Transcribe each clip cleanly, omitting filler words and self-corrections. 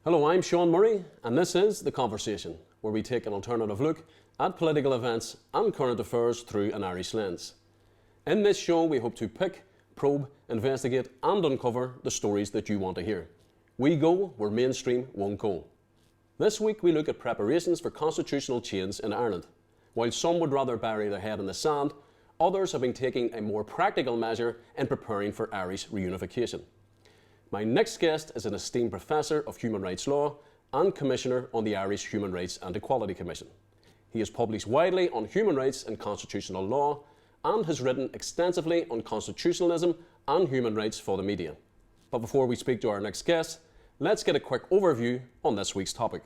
Hello, I'm Sean Murray, and this is The Conversation, where we take an alternative look at political events and current affairs through an Irish lens. In this show, we hope to pick, probe, investigate, and uncover the stories that you want to hear. We go where mainstream won't go. This week, we look at preparations for constitutional change in Ireland. While some would rather bury their head in the sand, others have been taking a more practical measure in preparing for Irish reunification. My next guest is an esteemed Professor of Human Rights Law and Commissioner on the Irish Human Rights and Equality Commission. He has published widely on human rights and constitutional law and has written extensively on constitutionalism and human rights for the media. But before we speak to our next guest, let's get a quick overview on this week's topic.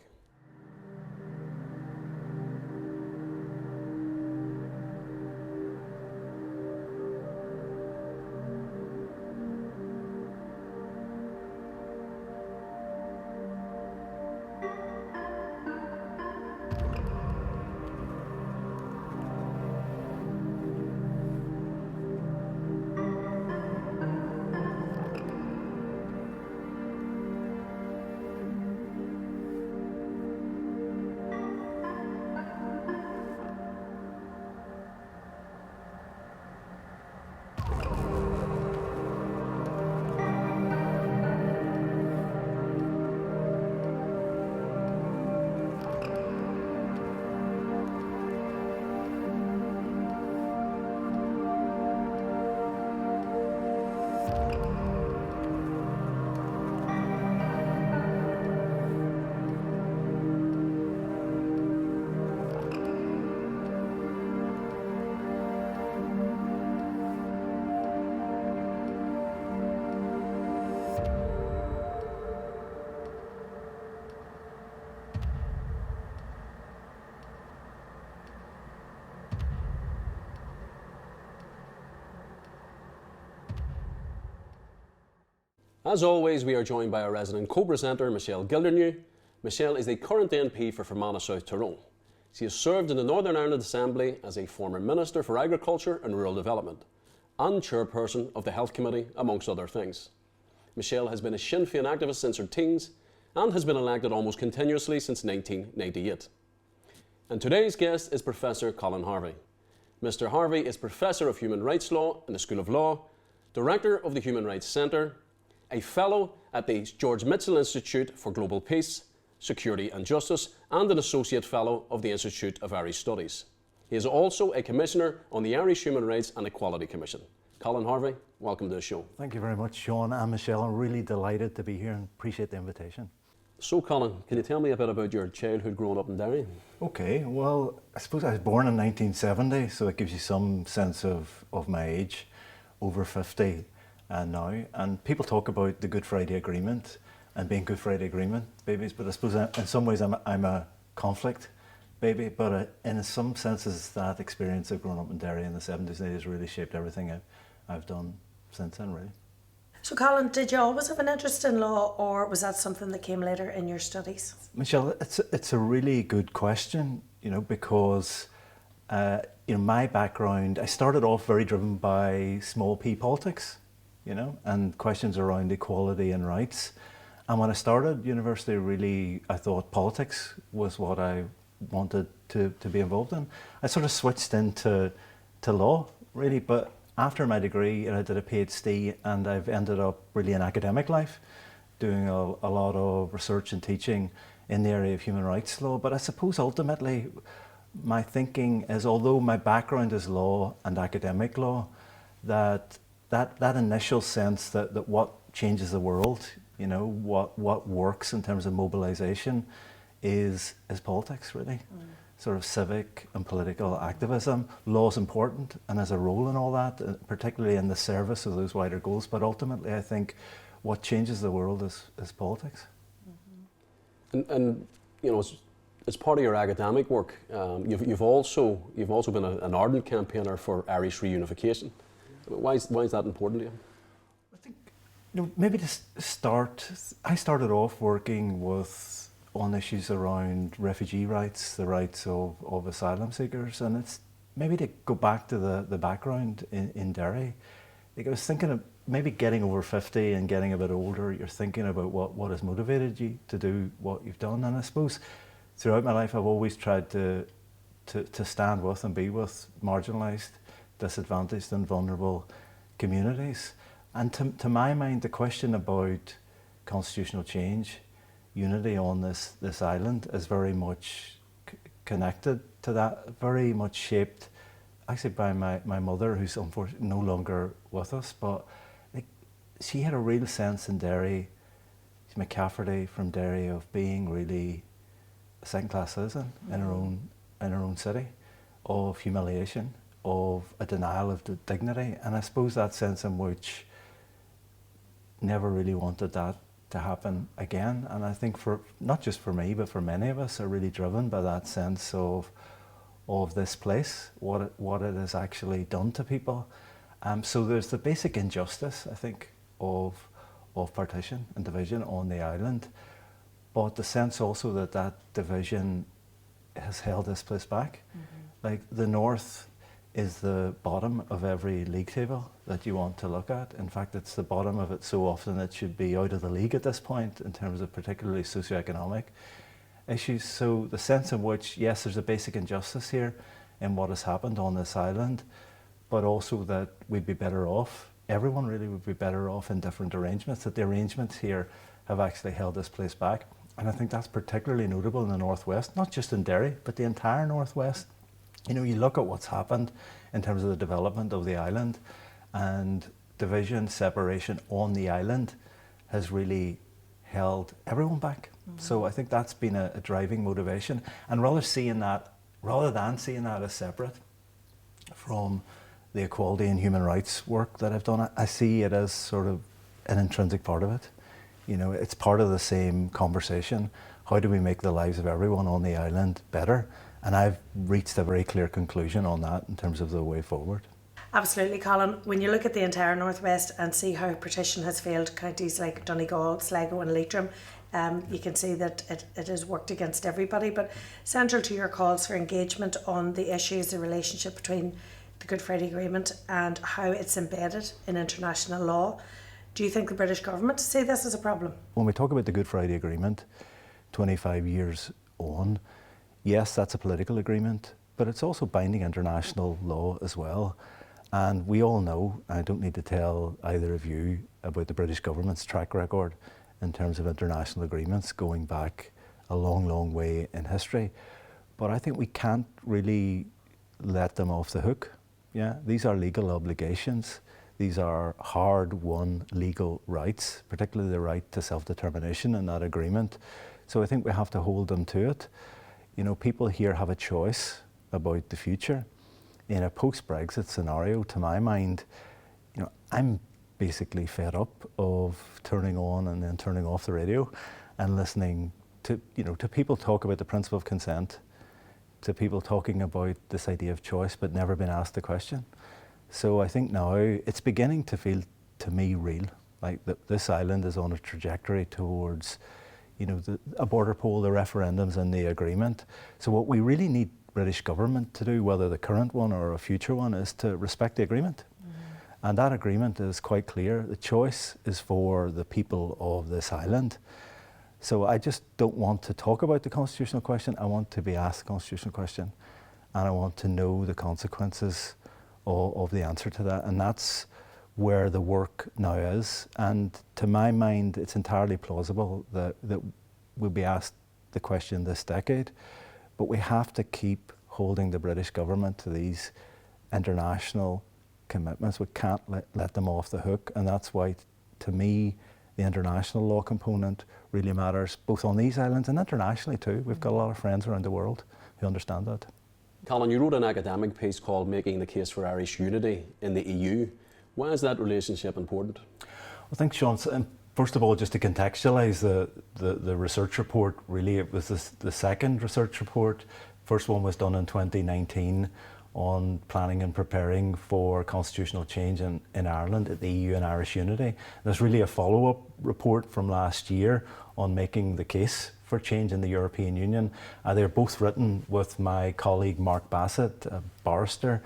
As always, we are joined by our resident co-presenter, Michelle Gildernew. Michelle is the current MP for Fermanagh South Tyrone. She has served in the Northern Ireland Assembly as a former Minister for Agriculture and Rural Development and Chairperson of the Health Committee, amongst other things. Michelle has been a Sinn Féin activist since her teens and has been elected almost continuously since 1998. And today's guest is Professor Colin Harvey. Mr. Harvey is Professor of Human Rights Law in the School of Law, Director of the Human Rights Centre, a Fellow at the George Mitchell Institute for Global Peace, Security and Justice, and an Associate Fellow of the Institute of Irish Studies. He is also a Commissioner on the Irish Human Rights and Equality Commission. Colin Harvey, welcome to the show. Thank you very much, Sean and Michelle. I'm really delighted to be here and appreciate the invitation. So, Colin, can you tell me a bit about your childhood growing up in Derry? Okay, well, I suppose I was born in 1970, so it gives you some sense of my age, over 50. Now, and people talk about the Good Friday Agreement and being Good Friday Agreement babies, but I suppose in some ways I'm a conflict baby, but in some senses that experience of growing up in Derry in the 70s and 80s really shaped everything I've done since then, really. So Colin, did you always have an interest in law, or was that something that came later in your studies? Michelle, it's a really good question, because my background, I started off very driven by small p politics, and questions around equality and rights. And when I started university, really, I thought politics was what I wanted to be involved in. I sort of switched into law, really, but after my degree, I did a PhD, and I've ended up really in academic life, doing a lot of research and teaching in the area of human rights law. But I suppose ultimately, my thinking is, although my background is law and academic law, that initial sense that what changes the world, what works in terms of mobilization is politics, really. Sort of civic and political activism. Law is important and has a role in all that, particularly in the service of those wider goals. But ultimately, I think what changes the world is politics. And as part of your academic work, you've also been an ardent campaigner for Irish reunification. Why is that important to you? I think, maybe to start, I started off working on issues around refugee rights, the rights of asylum seekers, and it's maybe to go back to the background in Derry. like I was thinking of maybe getting over 50 and getting a bit older, you're thinking about what has motivated you to do what you've done. And I suppose throughout my life, I've always tried to stand with and be with marginalised, disadvantaged and vulnerable communities. And to my mind, the question about constitutional change, unity on this island is very much connected to that, very much shaped actually by my mother, who's unfortunately no longer with us, but like, she had a real sense in Derry, she's McCafferty from Derry, of being really a second-class citizen in her own city, of humiliation, of a denial of dignity. And I suppose that sense in which never really wanted that to happen again. And I think for not just for me, but for many of us, are really driven by that sense of this place, what it has actually done to people. So there's the basic injustice, I think, of partition and division on the island, but the sense also that division has held this place back. Like the North is the bottom of every league table that you want to look at. In fact, it's the bottom of it so often it should be out of the league at this point in terms of particularly socioeconomic issues. So the sense in which, yes, there's a basic injustice here in what has happened on this island, but also that we'd be better off, everyone really would be better off in different arrangements, that the arrangements here have actually held this place back. And I think that's particularly notable in the Northwest, not just in Derry, but the entire Northwest. You know, you look at what's happened in terms of the development of the island, and division, separation on the island has really held everyone back. So I think that's been a driving motivation. And rather than seeing that as separate from the equality and human rights work that I've done, I see it as sort of an intrinsic part of it. You know, it's part of the same conversation. How do we make the lives of everyone on the island better? And I've reached a very clear conclusion on that in terms of the way forward. Absolutely, Colin. When you look at the entire Northwest and see how partition has failed counties like Donegal, Sligo and Leitrim, you can see that it has worked against everybody. But central to your calls for engagement on the issues, the relationship between the Good Friday Agreement and how it's embedded in international law. Do you think the British government see this as a problem? When we talk about the Good Friday Agreement, 25 years on, yes, that's a political agreement, but it's also binding international law as well. And we all know, I don't need to tell either of you about the British government's track record in terms of international agreements going back a long, long way in history. But I think we can't really let them off the hook. Yeah, these are legal obligations. These are hard-won legal rights, particularly the right to self-determination in that agreement. So I think we have to hold them to it. You know, people here have a choice about the future. In a post-Brexit scenario, to my mind, you know, I'm basically fed up of turning on and then turning off the radio and listening to, you know, to people talk about the principle of consent, to people talking about this idea of choice but never been asked the question. So I think now it's beginning to feel to me real, like that this island is on a trajectory towards, you know, a border poll, the referendums and the agreement. So what we really need British government to do, whether the current one or a future one, is to respect the agreement. And that agreement is quite clear. The choice is for the people of this island. So I just don't want to talk about the constitutional question. I want to be asked the constitutional question, and I want to know the consequences of the answer to that. And that's where the work now is. And to my mind, it's entirely plausible that we'll be asked the question this decade. But we have to keep holding the British government to these international commitments. We can't let them off the hook. And that's why, to me, the international law component really matters, both on these islands and internationally too. We've got a lot of friends around the world who understand that. Colin, you wrote an academic piece called Making the Case for Irish Unity in the EU. Why is that relationship important? Well, thanks, Sean. First of all, just to contextualise the research report, really it was the second research report. First one was done in 2019 on planning and preparing for constitutional change in Ireland at the EU and Irish Unity. There's really a follow-up report from last year on making the case for change in the European Union. They're both written with my colleague Mark Bassett, a barrister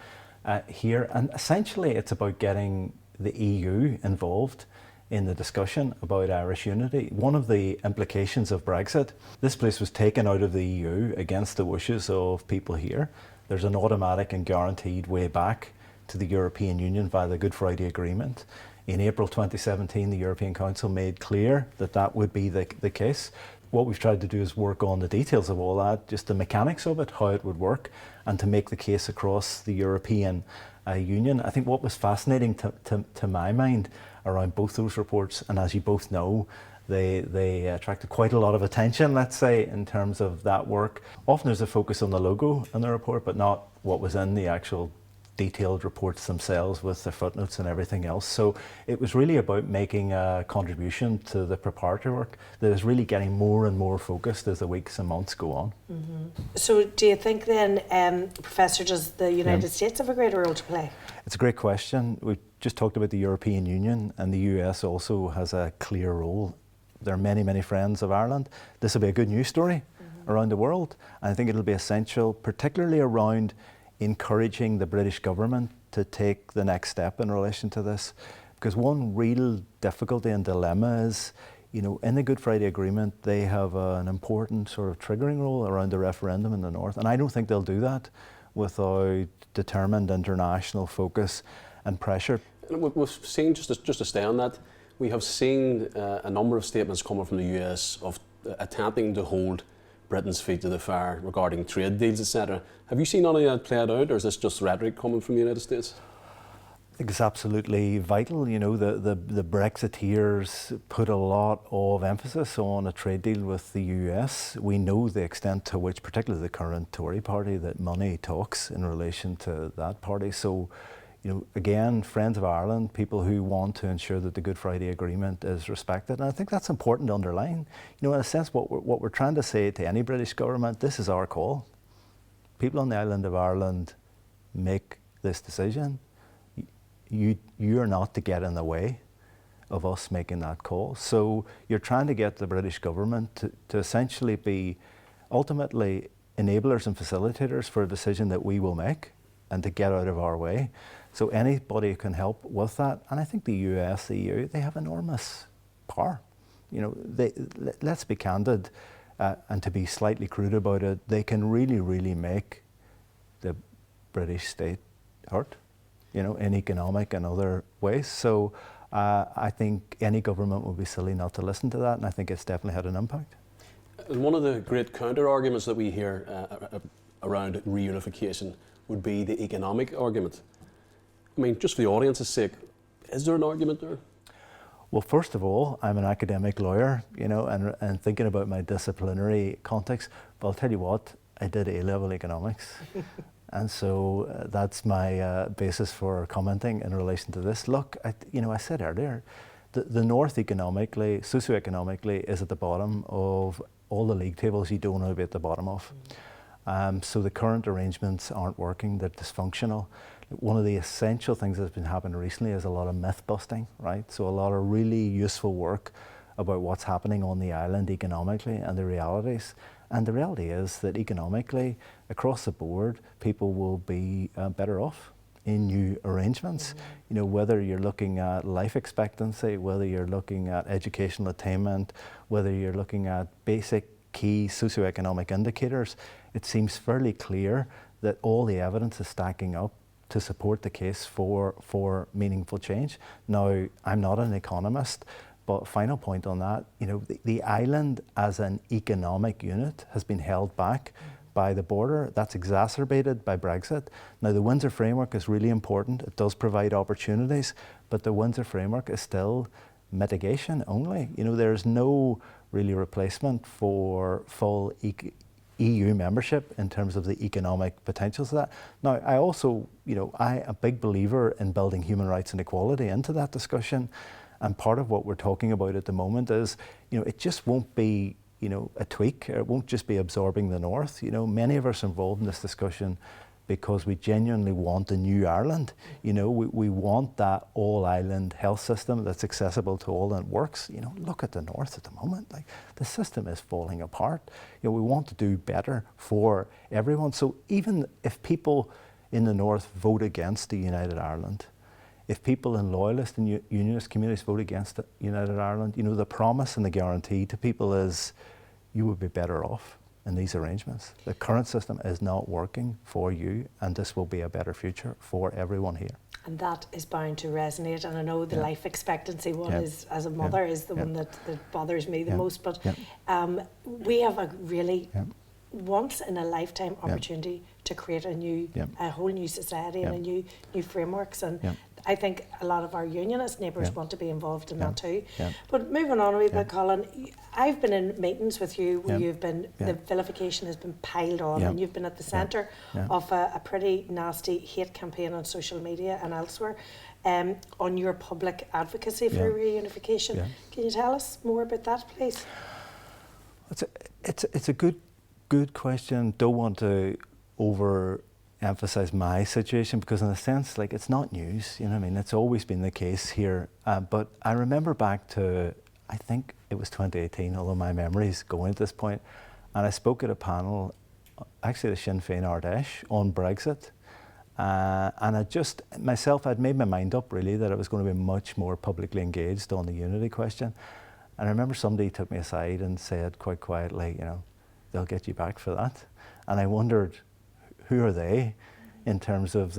here, and essentially it's about getting the EU involved in the discussion about Irish unity. One of the implications of Brexit, this place was taken out of the EU against the wishes of people here. There's an automatic and guaranteed way back to the European Union via the Good Friday Agreement. In April 2017, the European Council made clear that that would be the case. What we've tried to do is work on the details of all that, just the mechanics of it, how it would work, and to make the case across the European Union. I think what was fascinating to my mind around both those reports, and as you both know, they attracted quite a lot of attention, let's say, in terms of that work. Often there's a focus on the logo in the report, but not what was in the actual detailed reports themselves with the footnotes and everything else. So it was really about making a contribution to the preparatory work that is really getting more and more focused as the weeks and months go on. Mm-hmm. So do you think then, Professor, does the United States have a greater role to play? It's a great question. We just talked about the European Union, and the US also has a clear role. There are many, many friends of Ireland. This will be a good news story around the world. And I think it'll be essential, particularly around encouraging the British government to take the next step in relation to this. Because one real difficulty and dilemma is, you know, in the Good Friday Agreement, they have an important sort of triggering role around the referendum in the North. And I don't think they'll do that without determined international focus and pressure. We've seen, just to stay on that, we have seen a number of statements coming from the US of attempting to hold Britain's feet to the fire regarding trade deals, etc. Have you seen any of that played out, or is this just rhetoric coming from the United States? I think it's absolutely vital. You know, the Brexiteers put a lot of emphasis on a trade deal with the US. We know the extent to which, particularly the current Tory party, that money talks in relation to that party. So, you know, again, friends of Ireland, people who want to ensure that the Good Friday Agreement is respected. And I think that's important to underline. You know, in a sense, what we're trying to say to any British government, this is our call. People on the island of Ireland make this decision. You're not to get in the way of us making that call. So you're trying to get the British government to essentially be ultimately enablers and facilitators for a decision that we will make and to get out of our way. So anybody can help with that. And I think the US, the EU, they have enormous power. You know, let's be candid and to be slightly crude about it, they can really, really make the British state hurt, you know, in economic and other ways. So I think any government would be silly not to listen to that, and I think it's definitely had an impact. And one of the great counter-arguments that we hear around reunification would be the economic argument. I mean, just for the audience's sake, is there an argument there? Well, first of all, I'm an academic lawyer, you know, and thinking about my disciplinary context, but I'll tell you what, I did A-level economics. And so that's my basis for commenting in relation to this. Look, I said earlier, the North economically, socioeconomically, is at the bottom of all the league tables you don't want to be at the bottom of. So the current arrangements aren't working, they're dysfunctional. One of the essential things that's been happening recently is a lot of myth busting, right? So a lot of really useful work about what's happening on the island economically and the realities. And the reality is that economically, across the board, people will be better off in new arrangements. You know, whether you're looking at life expectancy, whether you're looking at educational attainment, whether you're looking at basic key socioeconomic indicators, it seems fairly clear that all the evidence is stacking up to support the case for meaningful change. Now, I'm not an economist, but final point on that, you know, the island as an economic unit has been held back by the border. That's exacerbated by Brexit. Now, the Windsor Framework is really important. It does provide opportunities, but the Windsor Framework is still mitigation only. You know, there's no really replacement for full EU membership in terms of the economic potentials of that. Now, I also, you know, I'm a big believer in building human rights and equality into that discussion. And part of what we're talking about at the moment is, you know, it just won't be, you know, a tweak. It won't just be absorbing the North. You know, many of us are involved in this discussion because we genuinely want a new Ireland. You know, we want that all-island health system that's accessible to all and works. You know, look at the North at the moment. Like, the system is falling apart. You know, we want to do better for everyone. So even if people in the North vote against the United Ireland, if people in loyalist and unionist communities vote against United Ireland, you know, the promise and the guarantee to people is you would be better off in these arrangements. The current system is not working for you, and this will be a better future for everyone here. And that is bound to resonate. And I know the life expectancy one is, as a mother, is the one that bothers me the most. But we have a really once in a lifetime opportunity to create a whole new society and a new frameworks. And I think a lot of our unionist neighbours want to be involved in that too. But moving on a wee bit, Colin, I've been in meetings with you where you've been, the vilification has been piled on, and you've been at the centre of a pretty nasty hate campaign on social media and elsewhere on your public advocacy for reunification. Can you tell us more about that, please? It's a good question. Don't want to overemphasize my situation, because in a sense, like, it's not news, you know what I mean? It's always been the case here. But I remember back to, I think it was 2018, although my memory's going at this point, and I spoke at a panel, actually the Sinn Féin Ardèche, on Brexit. And I'd made my mind up really that I was going to be much more publicly engaged on the unity question. And I remember somebody took me aside and said quite quietly, you know, they'll get you back for that. And I wondered, who are they in terms of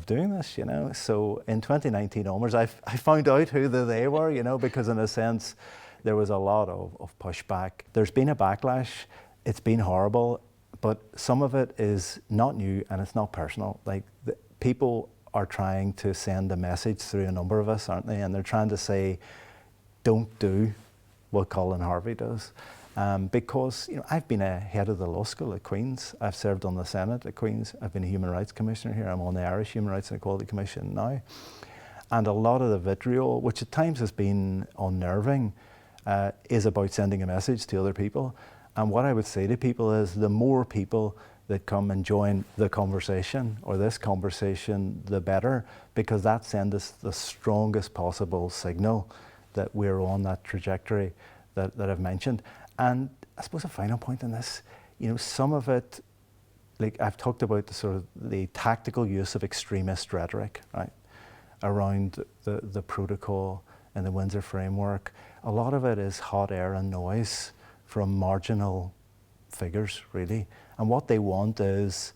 doing this, you know? So in 2019 onwards, I found out who they were, you know, because in a sense, there was a lot of pushback. There's been a backlash. It's been horrible, but some of it is not new and it's not personal. Like, people are trying to send a message through a number of us, aren't they? And they're trying to say, don't do what Colin Harvey does. Because, you know, I've been a head of the law school at Queen's. I've served on the Senate at Queen's. I've been a Human Rights Commissioner here. I'm on the Irish Human Rights and Equality Commission now. And a lot of the vitriol, which at times has been unnerving, is about sending a message to other people. And what I would say to people is, the more people that come and join the conversation, or this conversation, the better, because that sends us the strongest possible signal that we're on that trajectory that I've mentioned. And I suppose a final point on this, you know, some of it, like I've talked about the tactical use of extremist rhetoric, right, around the protocol and the Windsor framework. A lot of it is hot air and noise from marginal figures, really. And what they want is,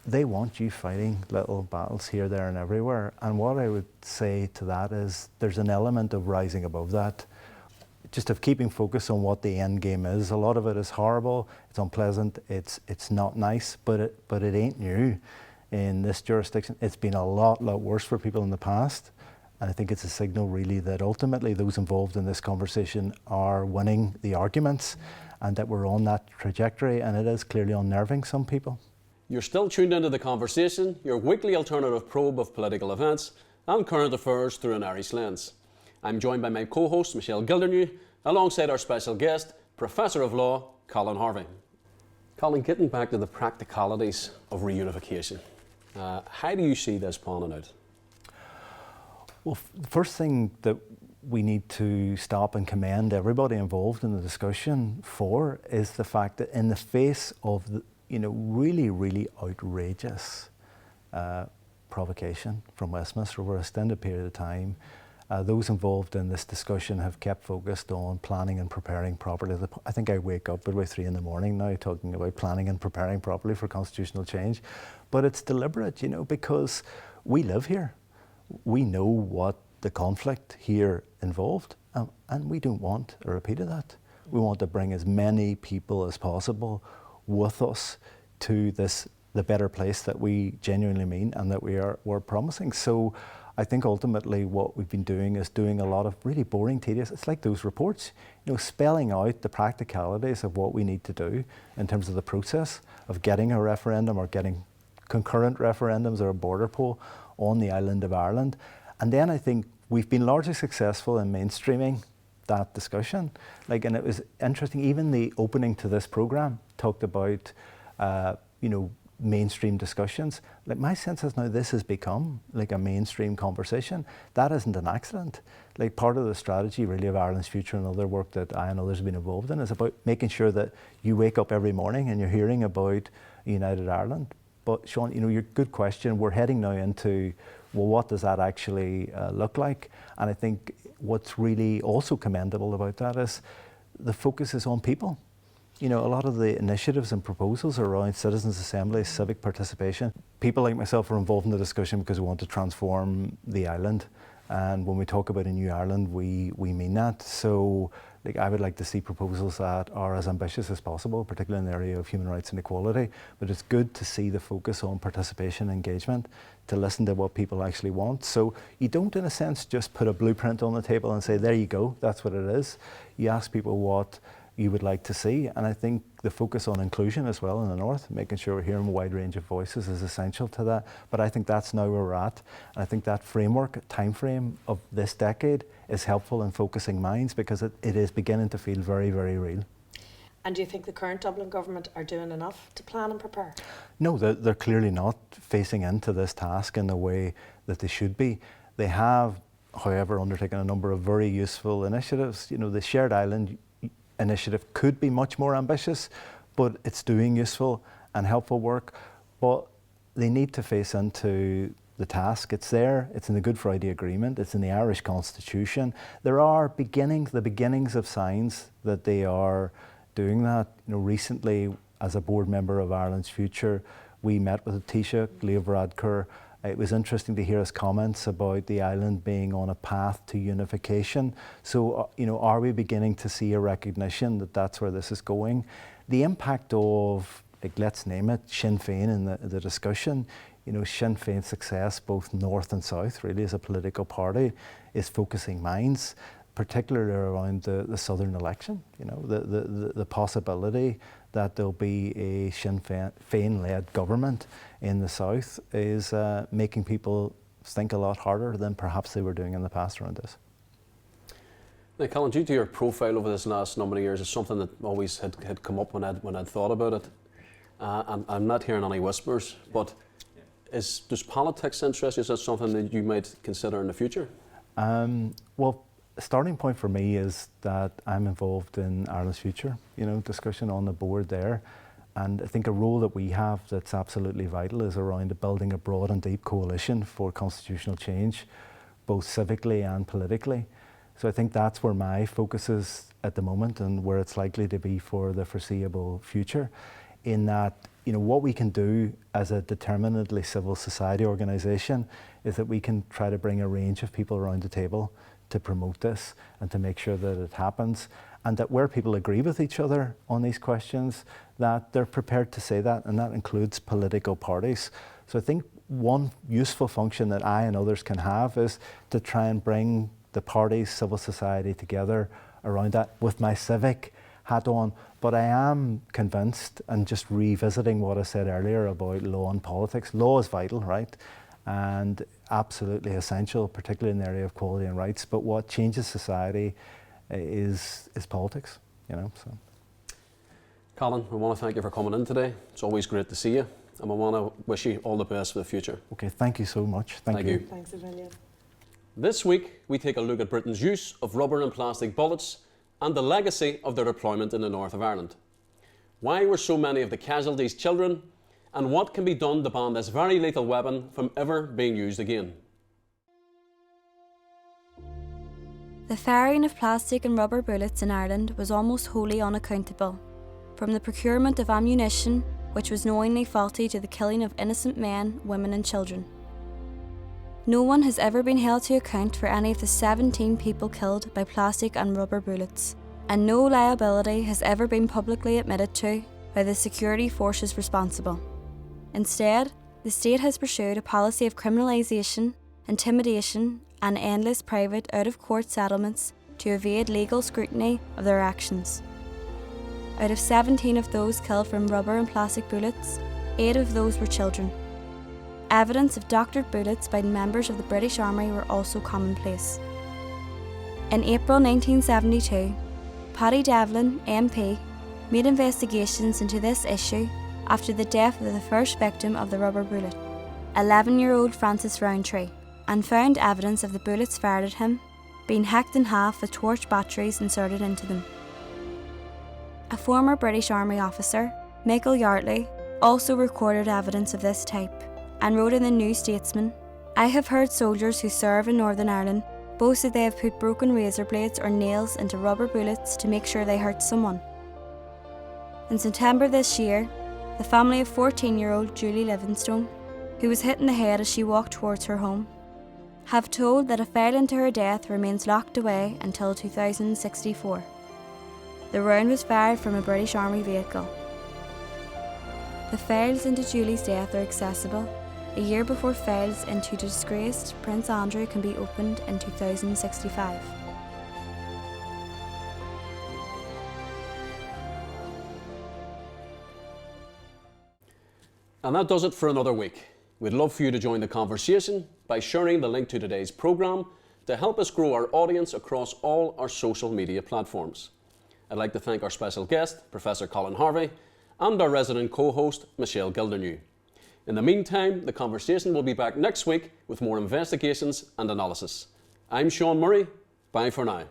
they want you fighting little battles here, there and everywhere. And what I would say to that is, there's an element of rising above that, just of keeping focus on what the end game is. A lot of it is horrible, it's unpleasant, it's not nice, but it ain't new in this jurisdiction. It's been a lot worse for people in the past. And I think it's a signal really that ultimately those involved in this conversation are winning the arguments, and that we're on that trajectory, and it is clearly unnerving some people. You're still tuned into The Conversation, your weekly alternative probe of political events and current affairs through an Irish lens. I'm joined by my co-host, Michelle Gildernew, alongside our special guest, Professor of Law, Colin Harvey. Colin, getting back to the practicalities of reunification, how do you see this panning out? Well, the first thing that we need to stop and commend everybody involved in the discussion for is the fact that in the face of the, you know, really, really outrageous provocation from Westminster over a extended period of time, those involved in this discussion have kept focused on planning and preparing properly. I think I wake up about 3 in the morning now talking about planning and preparing properly for constitutional change. But it's deliberate, you know, because we live here. We know what the conflict here involved, and we don't want a repeat of that. We want to bring as many people as possible with us to the better place that we genuinely mean and that we're promising. So I think ultimately what we've been doing is doing a lot of really boring, tedious, it's like those reports, you know, spelling out the practicalities of what we need to do in terms of the process of getting a referendum or getting concurrent referendums or a border poll on the island of Ireland. And then I think we've been largely successful in mainstreaming that discussion. Like, and it was interesting, even the opening to this program talked about, you know, mainstream discussions. Like, my sense is now this has become like a mainstream conversation. That isn't an accident. Like, part of the strategy really of Ireland's Future and other work that I and others have been involved in is about making sure that you wake up every morning and you're hearing about United Ireland. But Sean, you know, your good question, we're heading now into well, what does that actually look like? And I think what's really also commendable about that is the focus is on people. You know, a lot of the initiatives and proposals are around citizens' assemblies, civic participation. People like myself are involved in the discussion because we want to transform the island. And when we talk about a new Ireland, we mean that. So like, I would like to see proposals that are as ambitious as possible, particularly in the area of human rights and equality. But it's good to see the focus on participation and engagement, to listen to what people actually want. So you don't, in a sense, just put a blueprint on the table and say, there you go, that's what it is. You ask people what you would like to see. And I think the focus on inclusion as well in the North, making sure we're hearing a wide range of voices, is essential to that. But I think that's now where we're at. And I think that framework, time frame of this decade is helpful in focusing minds, because it is beginning to feel very, very real. And do you think the current Dublin Government are doing enough to plan and prepare? No, they're clearly not facing into this task in the way that they should be. They have, however, undertaken a number of very useful initiatives. You know, the Shared Island initiative could be much more ambitious, but it's doing useful and helpful work. But they need to face into the task. It's there, it's in the Good Friday Agreement, it's in the Irish Constitution. There are the beginnings of signs that they are doing that. You know, recently, as a board member of Ireland's Future, we met with Taoiseach Leo Varadkar. It was interesting to hear his comments about the island being on a path to unification. So, you know, are we beginning to see a recognition that that's where this is going? The impact of, like, let's name it, Sinn Féin in the discussion. You know, Sinn Féin's success, both north and south, really, as a political party, is focusing minds, particularly around the southern election. You know, the possibility that there'll be a Sinn Féin-led government in the south is making people think a lot harder than perhaps they were doing in the past around this. Now, Colin, due to your profile over this last number of years, it's something that always had come up when I'd thought about it. And I'm not hearing any whispers, but does politics interest you? Is that something that you might consider in the future? Well, a starting point for me is that I'm involved in Ireland's Future, you know, discussion on the board there. And I think a role that we have that's absolutely vital is around building a broad and deep coalition for constitutional change, both civically and politically. So I think that's where my focus is at the moment, and where it's likely to be for the foreseeable future, in that, you know, what we can do as a determinedly civil society organisation is that we can try to bring a range of people around the table to promote this and to make sure that it happens, and that where people agree with each other on these questions, that they're prepared to say that, and that includes political parties. So I think one useful function that I and others can have is to try and bring the parties, civil society together around that with my civic hat on. But I am convinced, and just revisiting what I said earlier about law and politics, law is vital, right? And absolutely essential, particularly in the area of equality and rights. But what changes society is politics, you know. So, Colin, we want to thank you for coming in today. It's always great to see you, and we want to wish you all the best for the future. Okay, thank you so much. Thank you. Thanks a million. This week, we take a look at Britain's use of rubber and plastic bullets and the legacy of their deployment in the north of Ireland. Why were so many of the casualties children, and what can be done to ban this very lethal weapon from ever being used again? The firing of plastic and rubber bullets in Ireland was almost wholly unaccountable, from the procurement of ammunition, which was knowingly faulty, to the killing of innocent men, women and children. No one has ever been held to account for any of the 17 people killed by plastic and rubber bullets, and no liability has ever been publicly admitted to by the security forces responsible. Instead, the state has pursued a policy of criminalisation, intimidation and endless private out-of-court settlements to evade legal scrutiny of their actions. Out of 17 of those killed from rubber and plastic bullets, 8 of those were children. Evidence of doctored bullets by members of the British Army were also commonplace. In April 1972, Paddy Devlin, MP, made investigations into this issue after the death of the first victim of the rubber bullet, 11-year-old Francis Rowntree, and found evidence of the bullets fired at him being hacked in half with torch batteries inserted into them. A former British Army officer, Michael Yardley, also recorded evidence of this type and wrote in the New Statesman, I have heard soldiers who serve in Northern Ireland boast that they have put broken razor blades or nails into rubber bullets to make sure they hurt someone. In September this year, the family of 14-year-old Julie Livingstone, who was hit in the head as she walked towards her home, have told that a file into her death remains locked away until 2064. The round was fired from a British Army vehicle. The files into Julie's death are accessible a year before files into the disgraced Prince Andrew can be opened in 2065. And that does it for another week. We'd love for you to join the conversation by sharing the link to today's programme to help us grow our audience across all our social media platforms. I'd like to thank our special guest, Professor Colin Harvey, and our resident co-host, Michelle Gildernew. In the meantime, the conversation will be back next week with more investigations and analysis. I'm Sean Murray. Bye for now.